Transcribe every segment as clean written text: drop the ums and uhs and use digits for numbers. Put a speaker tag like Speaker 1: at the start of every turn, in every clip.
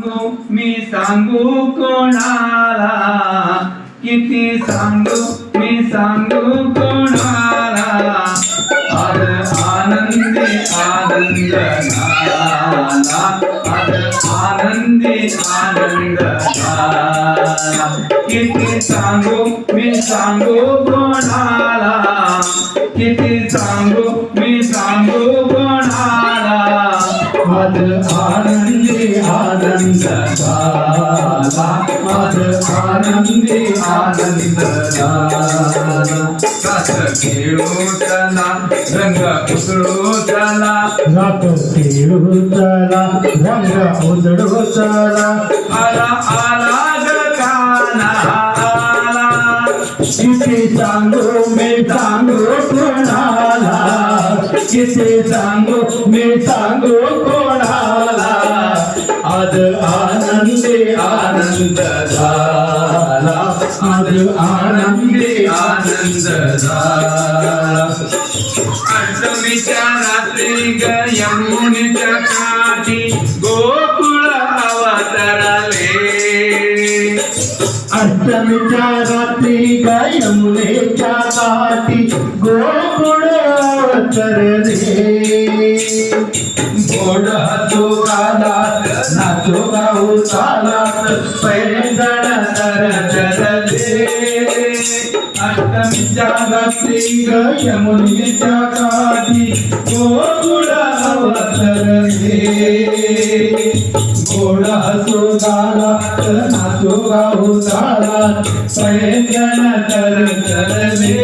Speaker 1: मी सांगू कोणाला, किती सांगू मी सांगू कोणाला. आज आनंदी आनंद झाला, आज आनंदी आनंद झाला. किती सांगू मी सांगू कोणाला, किती सांगू मी सांगू कोणाला. आज आनंदी आनंद झाला, आज आनंदी आनंद झाला. रस खेळू चला, रंग उधळू चला,
Speaker 2: रस खेळू चला, रंग उधळू चला.
Speaker 1: आला आला गकाना आला,
Speaker 2: किती सांगू मी सांगू कोणाला, किती सांगू मी सांगू कोणाला. आज आनंदी आनंद झाला, आज आनंदी आनंद झाला.
Speaker 1: अष्टमीच्या रात्री ग यमुनेच्या काठी गोकुळ अवतरले.
Speaker 2: अष्टमीच्या रात्री ग यमुनेच्या काठी गोकुळ अवतरले.
Speaker 1: गोड हसू गालात नाचू गाऊ चालात पैंजण तरचरले. अष्टमीच्या रात्री ग यमुनेच्या काठी गोकुळ अवतरले. गोड हसू गालात नाचू गाऊ चालात पैंजण तरचरले.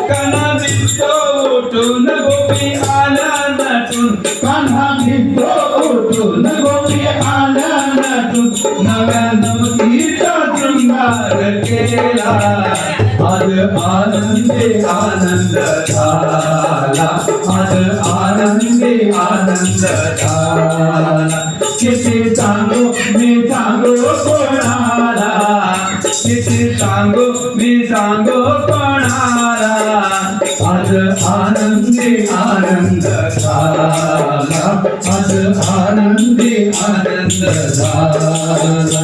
Speaker 1: कान्हा दिसतो उठून गोपी आला नटून,
Speaker 2: कान्हा दिसतो उठून गोपी आला नटून.
Speaker 1: नव्या नवतीचा शृंगार केला. आज आनंदी आनंद झाला, आज आनंदी आनंद झाला.
Speaker 2: किती सांगू मी सांगू कोणाला,
Speaker 1: किती सांगू मी सांगू कोणाला.
Speaker 2: आज आनंदी आनंद झाला, आज आनंदी आनंद झाला.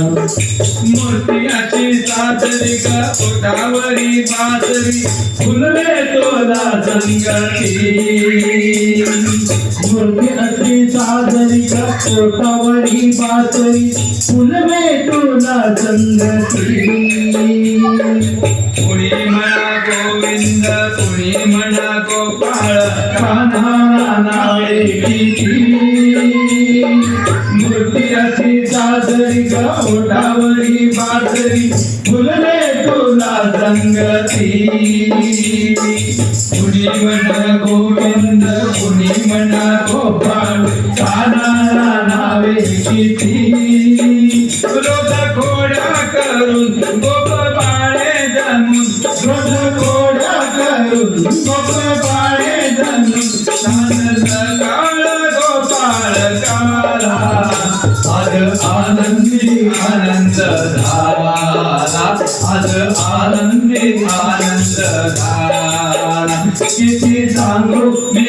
Speaker 1: मूर्ती अशी साजरी ग ओठावरी बासरी फुलले तोला संगती.
Speaker 2: मूर्ती अशी साजरी ओठावरी बासरी फुलवे तुला संगती.
Speaker 1: कुणी म्हणा गोविंद कुणी म्हणा गोपाळ,
Speaker 2: कान्हा नावे किती.
Speaker 1: मूर्ती अशी
Speaker 2: साजरी ओठावरी बासरी फुलवे तुला संगती.
Speaker 1: कुणी म्हणा गोविंद कुणी म्हणा गोपाळ,
Speaker 2: कान्हा नावे किती.
Speaker 1: रोज घोड्या करून गोप बाळे जणून,
Speaker 2: रोज घोडा करून गोप बाळे जणून.
Speaker 1: काळ गोपाळ काला.
Speaker 2: आज आनंदी आनंद झाला, आज आनंदी आनंद झाला. किती सांगू मी